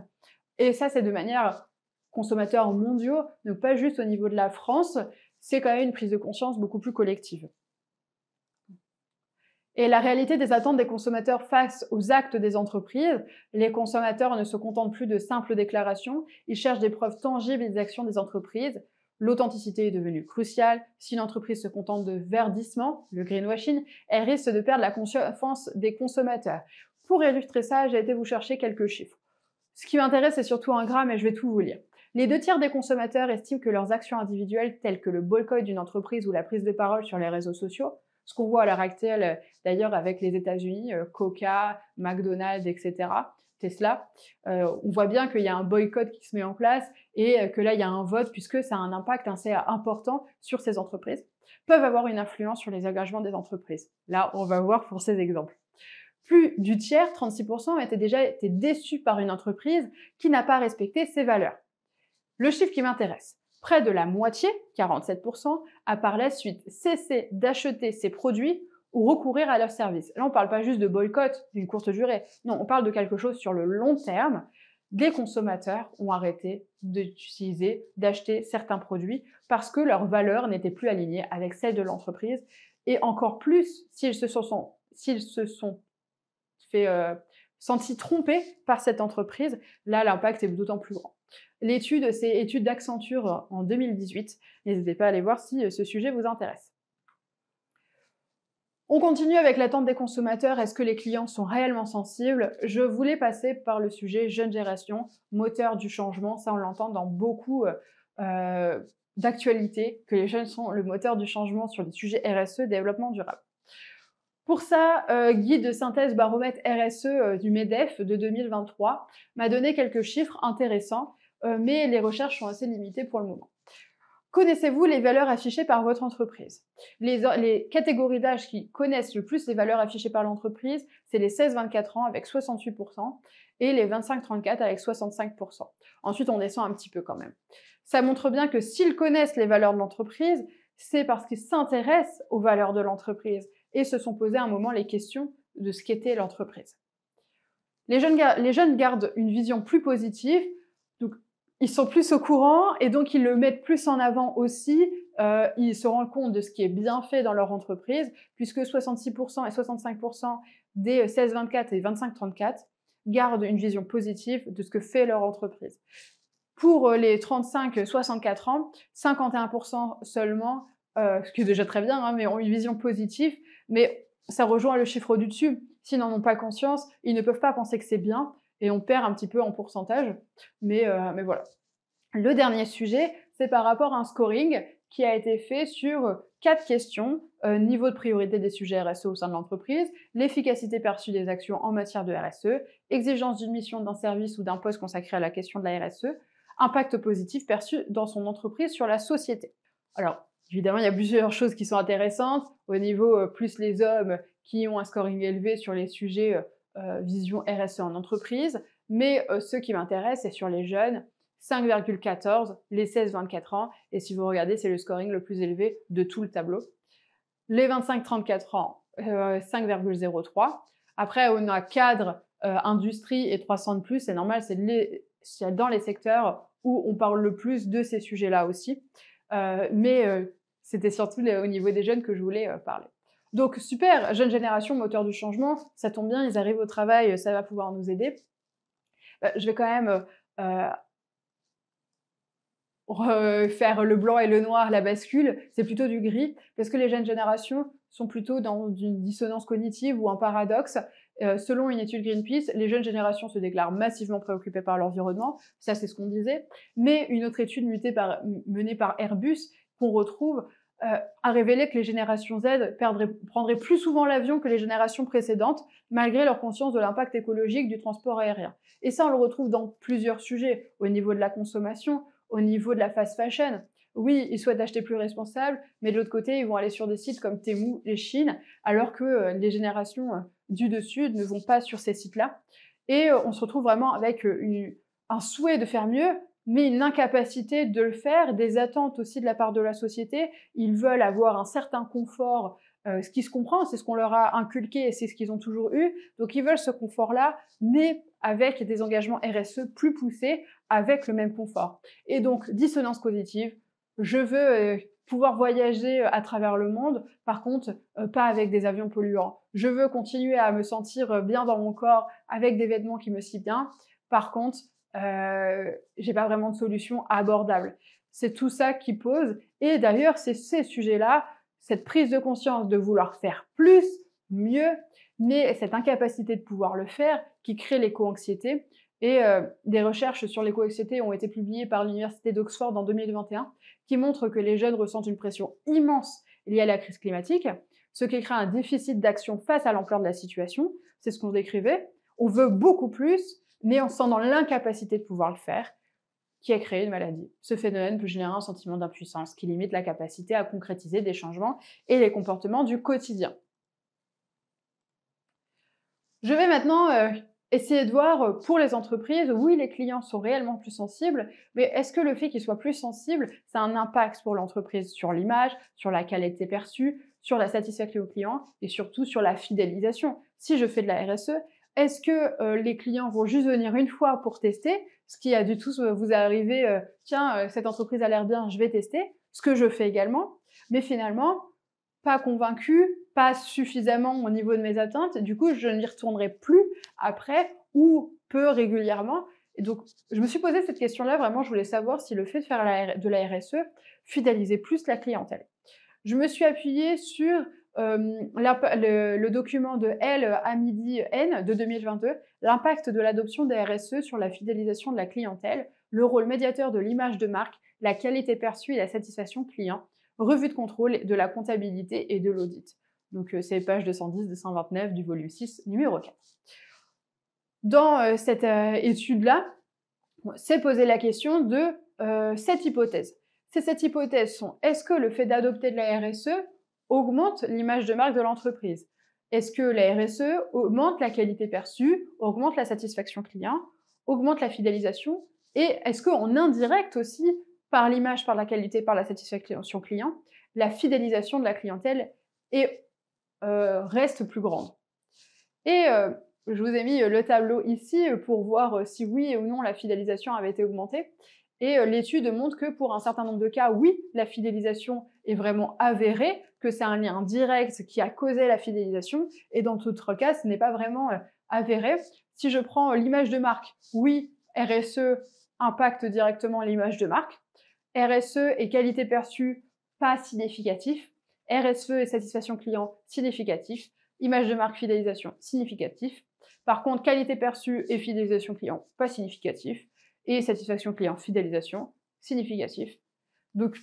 Et ça, c'est de manière consommateurs mondiaux, donc pas juste au niveau de la France, c'est quand même une prise de conscience beaucoup plus collective. Et la réalité des attentes des consommateurs face aux actes des entreprises, les consommateurs ne se contentent plus de simples déclarations, ils cherchent des preuves tangibles des actions des entreprises. L'authenticité est devenue cruciale. Si une entreprise se contente de verdissement, le greenwashing, elle risque de perdre la confiance des consommateurs. Pour illustrer ça, j'ai été vous chercher quelques chiffres. Ce qui m'intéresse, c'est surtout un graphe, et je vais tout vous lire. Les 2 tiers des consommateurs estiment que leurs actions individuelles, telles que le boycott d'une entreprise ou la prise de parole sur les réseaux sociaux, ce qu'on voit à l'heure actuelle d'ailleurs avec les États-Unis, Coca, McDonald's, etc., Tesla, on voit bien qu'il y a un boycott qui se met en place et que là, il y a un vote puisque ça a un impact assez important sur ces entreprises, peuvent avoir une influence sur les engagements des entreprises. Là, on va voir pour ces exemples. Plus du tiers, 36%, étaient déjà été déçus par une entreprise qui n'a pas respecté ses valeurs. Le chiffre qui m'intéresse, près de la moitié, 47%, a par la suite cessé d'acheter ces produits ou recourir à leurs services. Là, on ne parle pas juste de boycott d'une courte durée. Non, on parle de quelque chose sur le long terme. les consommateurs ont arrêté d'acheter certains produits parce que leur valeur n'était plus alignée avec celle de l'entreprise. Et encore plus, s'ils se sont fait sentis trompés par cette entreprise, là, l'impact est d'autant plus grand. L'étude, c'est étude d'Accenture en 2018. N'hésitez pas à aller voir si ce sujet vous intéresse. On continue avec l'attente des consommateurs. Est-ce que les clients sont réellement sensibles? Je voulais passer par le sujet jeune génération, moteur du changement. Ça, on l'entend dans beaucoup d'actualités, que les jeunes sont le moteur du changement sur les sujets RSE, développement durable. Pour ça, guide de synthèse baromètre RSE du MEDEF de 2023 m'a donné quelques chiffres intéressants, mais les recherches sont assez limitées pour le moment. Connaissez-vous les valeurs affichées par votre entreprise? Les catégories d'âge qui connaissent le plus les valeurs affichées par l'entreprise, c'est les 16-24 ans avec 68% et les 25-34 avec 65%. Ensuite, on descend un petit peu quand même. Ça montre bien que s'ils connaissent les valeurs de l'entreprise, c'est parce qu'ils s'intéressent aux valeurs de l'entreprise et se sont posés à un moment les questions de ce qu'était l'entreprise. Les jeunes gardent une vision plus positive, donc ils sont plus au courant et donc ils le mettent plus en avant aussi. Ils se rendent compte de ce qui est bien fait dans leur entreprise, puisque 66% et 65% des 16-24 et 25-34 gardent une vision positive de ce que fait leur entreprise. Pour les 35-64 ans, 51% seulement, ce qui est déjà très bien, hein, mais ont une vision positive, mais ça rejoint le chiffre du dessus. S'ils n'en ont pas conscience, ils ne peuvent pas penser que c'est bien, et on perd un petit peu en pourcentage, mais voilà. Le dernier sujet, c'est par rapport à un scoring qui a été fait sur 4 questions, niveau de priorité des sujets RSE au sein de l'entreprise, l'efficacité perçue des actions en matière de RSE, exigence d'une mission, d'un service ou d'un poste consacré à la question de la RSE, impact positif perçu dans son entreprise sur la société. Alors, évidemment, il y a plusieurs choses qui sont intéressantes. Au niveau plus les hommes qui ont un scoring élevé sur les sujets vision RSE en entreprise, mais ce qui m'intéresse, c'est sur les jeunes, 5,14, les 16-24 ans, et si vous regardez, c'est le scoring le plus élevé de tout le tableau. Les 25-34 ans, 5,03. Après, on a cadre, industrie et 300 de plus, c'est normal, c'est dans les secteurs où on parle le plus de ces sujets-là aussi. Mais c'était surtout au niveau des jeunes que je voulais parler. Donc super, jeune génération, moteur du changement, ça tombe bien, ils arrivent au travail, ça va pouvoir nous aider. Je vais quand même faire le blanc et le noir, la bascule, c'est plutôt du gris, parce que les jeunes générations sont plutôt dans une dissonance cognitive ou un paradoxe. Selon une étude Greenpeace, les jeunes générations se déclarent massivement préoccupées par l'environnement, ça c'est ce qu'on disait, mais une autre étude menée par Airbus, qu'on retrouve, a révélé que les générations Z prendraient plus souvent l'avion que les générations précédentes, malgré leur conscience de l'impact écologique du transport aérien. Et ça, on le retrouve dans plusieurs sujets, au niveau de la consommation, au niveau de la fast fashion. Oui, ils souhaitent acheter plus responsable, mais de l'autre côté, ils vont aller sur des sites comme Temu et Chine, alors que les générations du dessus ne vont pas sur ces sites-là. Et on se retrouve vraiment avec un souhait de faire mieux, mais une incapacité de le faire, des attentes aussi de la part de la société. Ils veulent avoir un certain confort, ce qui se comprend, c'est ce qu'on leur a inculqué et c'est ce qu'ils ont toujours eu. Donc ils veulent ce confort-là, mais avec des engagements RSE plus poussés, avec le même confort. Et donc, dissonance cognitive, je veux pouvoir voyager à travers le monde, par contre, pas avec des avions polluants. Je veux continuer à me sentir bien dans mon corps avec des vêtements qui me sient bien, par contre, j'ai pas vraiment de solution abordable. C'est tout ça qui pose, et d'ailleurs, c'est ces sujets-là, cette prise de conscience de vouloir faire plus, mieux, mais cette incapacité de pouvoir le faire qui crée l'éco-anxiété. Et des recherches sur l'éco-anxiété ont été publiées par l'Université d'Oxford en 2021 qui montrent que les jeunes ressentent une pression immense liée à la crise climatique, ce qui crée un déficit d'action face à l'ampleur de la situation. C'est ce qu'on décrivait. On veut beaucoup plus, mais on se sent dans l'incapacité de pouvoir le faire, qui a créé une maladie. Ce phénomène peut générer un sentiment d'impuissance qui limite la capacité à concrétiser des changements et les comportements du quotidien. Je vais maintenant essayer de voir pour les entreprises, oui, les clients sont réellement plus sensibles, mais est-ce que le fait qu'ils soient plus sensibles, ça a un impact pour l'entreprise sur l'image, sur la qualité perçue, sur la satisfaction client et surtout sur la fidélisation? Si je fais de la RSE, Est-ce que les clients vont juste venir une fois pour tester, ce qui a du tout vous arriver, tiens, cette entreprise a l'air bien, je vais tester, ce que je fais également, mais finalement, pas convaincue, pas suffisamment au niveau de mes attentes, du coup, je n'y retournerai plus après ou peu régulièrement. Et donc, je me suis posé cette question-là, vraiment, je voulais savoir si le fait de faire de la RSE fidélisait plus la clientèle. Je me suis appuyée sur le document de L. Hamidi N de 2022, l'impact de l'adoption des RSE sur la fidélisation de la clientèle, le rôle médiateur de l'image de marque, la qualité perçue et la satisfaction client, revue de contrôle de la comptabilité et de l'audit. Donc c'est page 210-229 du volume 6, numéro 4. Dans cette étude-là, c'est poser la question de 7 hypothèses. Ces 7 hypothèses sont: est-ce que le fait d'adopter de la RSE augmente l'image de marque de l'entreprise? Est-ce que la RSE augmente la qualité perçue, augmente la satisfaction client, augmente la fidélisation? Et est-ce qu'en indirect aussi, par l'image, par la qualité, par la satisfaction client, la fidélisation de la clientèle reste plus grande? Et je vous ai mis le tableau ici pour voir si oui ou non la fidélisation avait été augmentée. Et l'étude montre que pour un certain nombre de cas, oui, la fidélisation est vraiment avérée, que c'est un lien direct qui a causé la fidélisation, et dans d'autres cas, ce n'est pas vraiment avéré. Si je prends l'image de marque, oui, RSE impacte directement l'image de marque. RSE et qualité perçue, pas significatif. RSE et satisfaction client, significatif. Image de marque, fidélisation, significatif. Par contre, qualité perçue et fidélisation client, pas significatif. Et satisfaction client, fidélisation, significatif. Donc,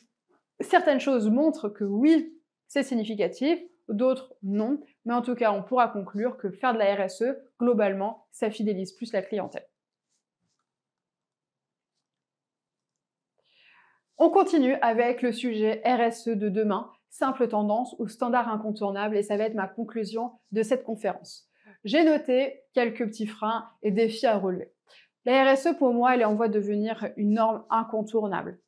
certaines choses montrent que oui, c'est significatif, d'autres non. Mais en tout cas, on pourra conclure que faire de la RSE, globalement, ça fidélise plus la clientèle. On continue avec le sujet RSE de demain, simple tendance ou standard incontournable, et ça va être ma conclusion de cette conférence. J'ai noté quelques petits freins et défis à relever. La RSE, pour moi, elle est en voie de devenir une norme incontournable.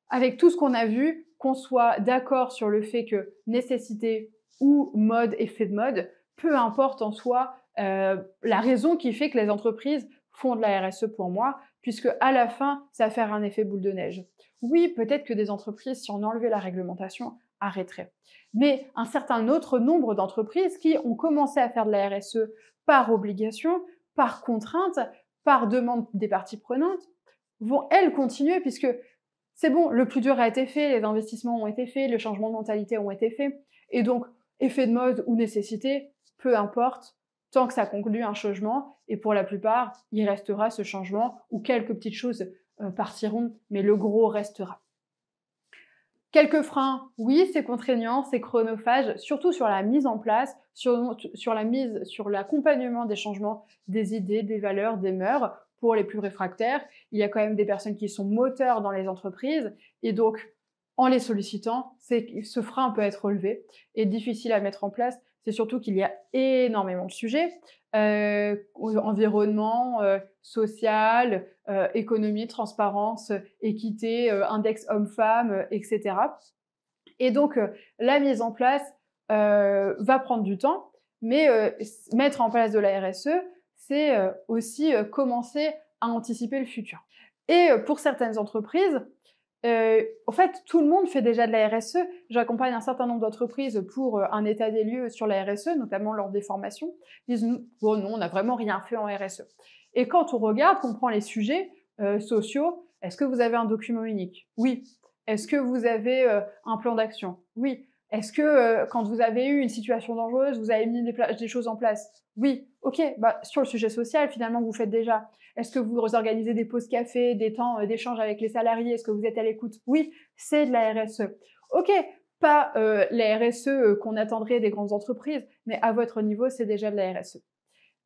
Avec tout ce qu'on a vu, qu'on soit d'accord sur le fait que nécessité ou mode, effet de mode, peu importe en soi la raison qui fait que les entreprises font de la RSE pour moi, puisque à la fin, ça va faire un effet boule de neige. Oui, peut-être que des entreprises, si on enlevait la réglementation, arrêteraient. Mais un certain autre nombre d'entreprises qui ont commencé à faire de la RSE par obligation, par contrainte, par demande des parties prenantes, vont, elles, continuer, puisque c'est bon, le plus dur a été fait, les investissements ont été faits, le changement de mentalité ont été faits, et donc, effet de mode ou nécessité, peu importe, tant que ça conclut un changement, et pour la plupart, il restera ce changement, ou quelques petites choses partiront, mais le gros restera. Quelques freins, oui, c'est contraignant, c'est chronophage, surtout sur la mise en place, sur l'accompagnement des changements des idées, des valeurs, des mœurs. Pour les plus réfractaires, il y a quand même des personnes qui sont moteurs dans les entreprises, et donc, en les sollicitant, ce frein peut être relevé et difficile à mettre en place. C'est surtout qu'il y a énormément de sujets, environnement, social, économie, transparence, équité, index homme-femme, etc. Et donc, la mise en place va prendre du temps, mais mettre en place de la RSE, c'est aussi commencer à anticiper le futur. Et pour certaines entreprises, en fait, tout le monde fait déjà de la RSE. J'accompagne un certain nombre d'entreprises pour un état des lieux sur la RSE, notamment lors des formations. Ils disent « Bon, non, on n'a vraiment rien fait en RSE ». Et quand on regarde, qu'on prend les sujets sociaux, est-ce que vous avez un document unique? Oui. Est-ce que vous avez un plan d'action? Oui. Est-ce que quand vous avez eu une situation dangereuse, vous avez mis des choses en place? Oui. Ok, bah, sur le sujet social, finalement, vous faites déjà. Est-ce que vous organisez des pauses café, des temps d'échange avec les salariés? Est-ce que vous êtes à l'écoute? Oui, c'est de la RSE. Ok, pas la RSE qu'on attendrait des grandes entreprises, mais à votre niveau, c'est déjà de la RSE.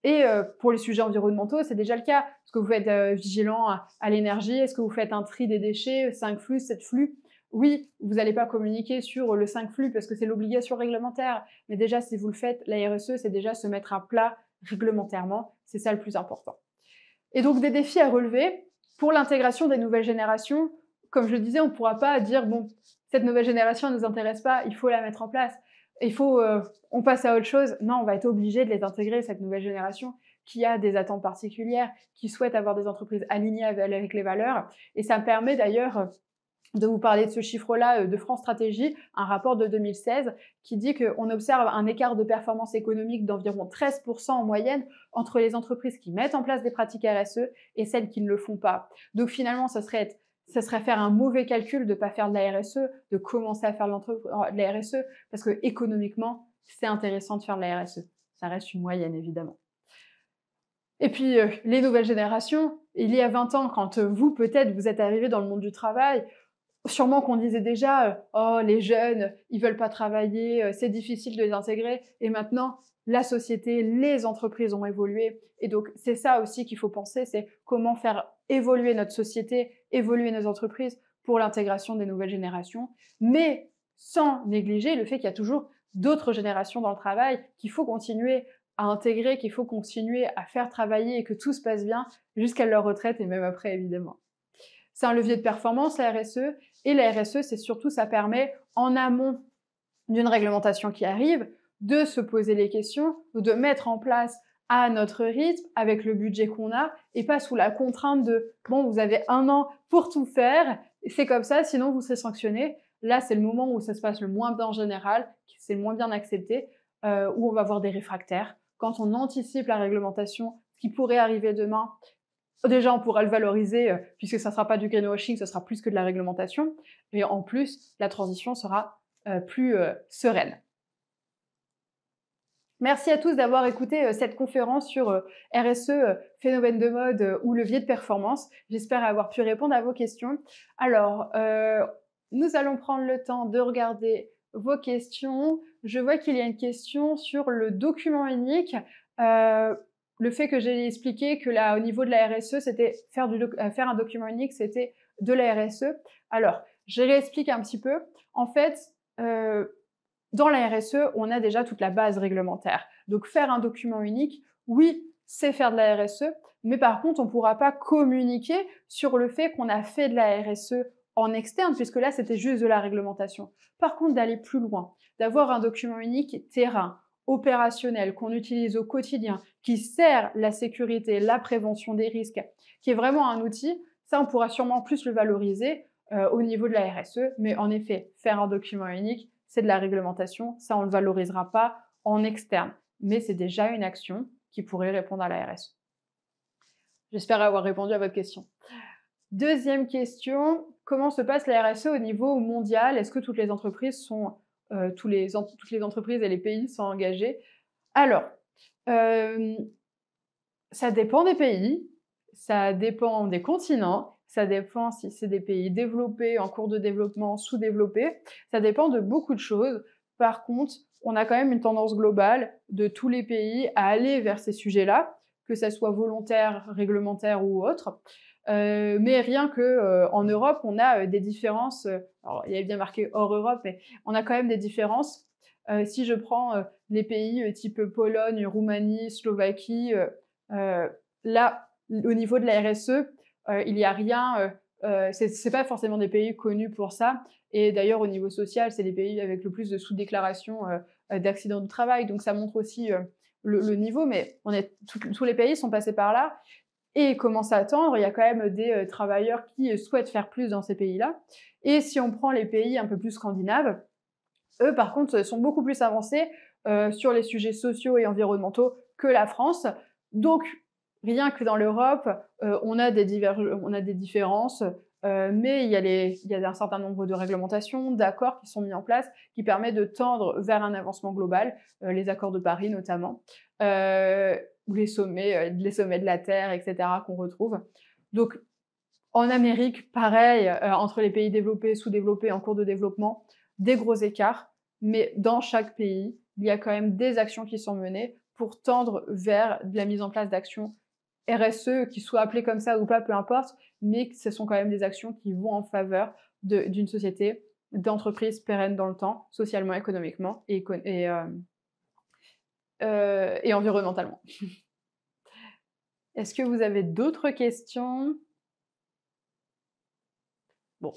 Et pour les sujets environnementaux, c'est déjà le cas. Est-ce que vous êtes vigilant à l'énergie? Est-ce que vous faites un tri des déchets, 5 flux, 7 flux? Oui, vous n'allez pas communiquer sur le 5 flux parce que c'est l'obligation réglementaire. Mais déjà, si vous le faites, la RSE, c'est déjà se mettre à plat réglementairement. C'est ça le plus important. Et donc, des défis à relever pour l'intégration des nouvelles générations. Comme je le disais, on ne pourra pas dire « bon, cette nouvelle génération ne nous intéresse pas, il faut la mettre en place. Il faut, on passe à autre chose. » Non, on va être obligé de les intégrer, cette nouvelle génération. qui a des attentes particulières, qui souhaite avoir des entreprises alignées avec les valeurs. Et ça me permet d'ailleurs de vous parler de ce chiffre-là de France Stratégie, un rapport de 2016 qui dit qu'on observe un écart de performance économique d'environ 13% en moyenne entre les entreprises qui mettent en place des pratiques RSE et celles qui ne le font pas. Donc finalement, ça serait faire un mauvais calcul de ne pas faire de la RSE, de commencer à faire de la RSE, parce que économiquement, c'est intéressant de faire de la RSE. Ça reste une moyenne, évidemment. Et puis, les nouvelles générations, il y a 20 ans, quand vous, peut-être, vous êtes arrivés dans le monde du travail, sûrement qu'on disait déjà oh, les jeunes, ils veulent pas travailler, c'est difficile de les intégrer. Et maintenant, la société, les entreprises ont évolué. Et donc, c'est ça aussi qu'il faut penser, c'est comment faire évoluer notre société, évoluer nos entreprises pour l'intégration des nouvelles générations, mais sans négliger le fait qu'il y a toujours d'autres générations dans le travail, qu'il faut continuer à intégrer, qu'il faut continuer à faire travailler et que tout se passe bien jusqu'à leur retraite et même après, évidemment. C'est un levier de performance, la RSE, et la RSE, c'est surtout, ça permet, en amont d'une réglementation qui arrive, de se poser les questions, ou de mettre en place à notre rythme, avec le budget qu'on a, et pas sous la contrainte de « bon, vous avez 1 an pour tout faire, c'est comme ça, sinon vous serez sanctionné ». Là, c'est le moment où ça se passe le moins bien en général, c'est le moins bien accepté, où on va voir des réfractaires. Quand on anticipe la réglementation, ce qui pourrait arriver demain, déjà, on pourra le valoriser puisque ça ne sera pas du greenwashing, ce sera plus que de la réglementation. Et en plus, la transition sera plus sereine. Merci à tous d'avoir écouté cette conférence sur RSE, phénomène de mode ou levier de performance. J'espère avoir pu répondre à vos questions. Alors, nous allons prendre le temps de regarder vos questions. Je vois qu'il y a une question sur le document unique. Le fait que j'ai expliqué que là, au niveau de la RSE, c'était faire un document unique, c'était de la RSE. Alors, je réexplique un petit peu. En fait, dans la RSE, on a déjà toute la base réglementaire. Donc, faire un document unique, oui, c'est faire de la RSE, mais par contre, on ne pourra pas communiquer sur le fait qu'on a fait de la RSE en externe, puisque là, c'était juste de la réglementation. Par contre, d'aller plus loin, d'avoir un document unique terrain, opérationnel, qu'on utilise au quotidien, qui sert la sécurité, la prévention des risques, qui est vraiment un outil, ça, on pourra sûrement plus le valoriser au niveau de la RSE. Mais en effet, faire un document unique, c'est de la réglementation, ça, on ne le valorisera pas en externe. Mais c'est déjà une action qui pourrait répondre à la RSE. J'espère avoir répondu à votre question. Deuxième question, comment se passe la RSE au niveau mondial? Est-ce que toutes les entreprises sont toutes les entreprises et les pays sont engagés? Alors, ça dépend des pays, ça dépend des continents, ça dépend si c'est des pays développés, en cours de développement, sous-développés, ça dépend de beaucoup de choses. Par contre, on a quand même une tendance globale de tous les pays à aller vers ces sujets-là, que ça soit volontaire, réglementaire ou autre. Mais rien que en Europe, on a des différences. Alors, il y a bien marqué hors Europe, mais on a quand même des différences. Si je prends les pays type Pologne, Roumanie, Slovaquie, là, au niveau de la RSE, il n'y a rien. C'est pas forcément des pays connus pour ça. Et d'ailleurs, au niveau social, c'est les pays avec le plus de sous-déclaration d'accidents du travail. Donc, ça montre aussi le niveau. Mais tous les pays sont passés par là et commencent à attendre. Il y a quand même des travailleurs qui souhaitent faire plus dans ces pays-là. Et si on prend les pays un peu plus scandinaves, eux, par contre, sont beaucoup plus avancés sur les sujets sociaux et environnementaux que la France. Donc, rien que dans l'Europe, on a des différences, mais il y a un certain nombre de réglementations, d'accords qui sont mis en place, qui permettent de tendre vers un avancement global, les accords de Paris notamment, ou les sommets de la Terre, etc., qu'on retrouve. Donc, en Amérique, pareil, entre les pays développés, sous-développés, en cours de développement, des gros écarts, mais dans chaque pays, il y a quand même des actions qui sont menées pour tendre vers de la mise en place d'actions RSE, qui soient appelées comme ça ou pas, peu importe, mais ce sont quand même des actions qui vont en faveur d'une société, d'entreprises pérennes dans le temps, socialement, économiquement et environnementalement. Est-ce que vous avez d'autres questions? Bon,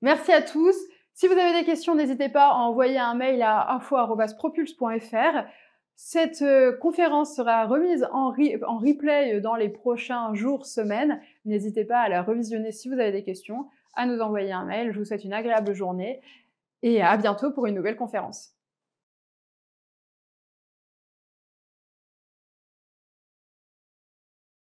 merci à tous. Si vous avez des questions, n'hésitez pas à envoyer un mail à info@propulse.fr. Cette conférence sera remise en replay dans les prochains jours, semaines. N'hésitez pas à la revisionner si vous avez des questions, à nous envoyer un mail. Je vous souhaite une agréable journée et à bientôt pour une nouvelle conférence.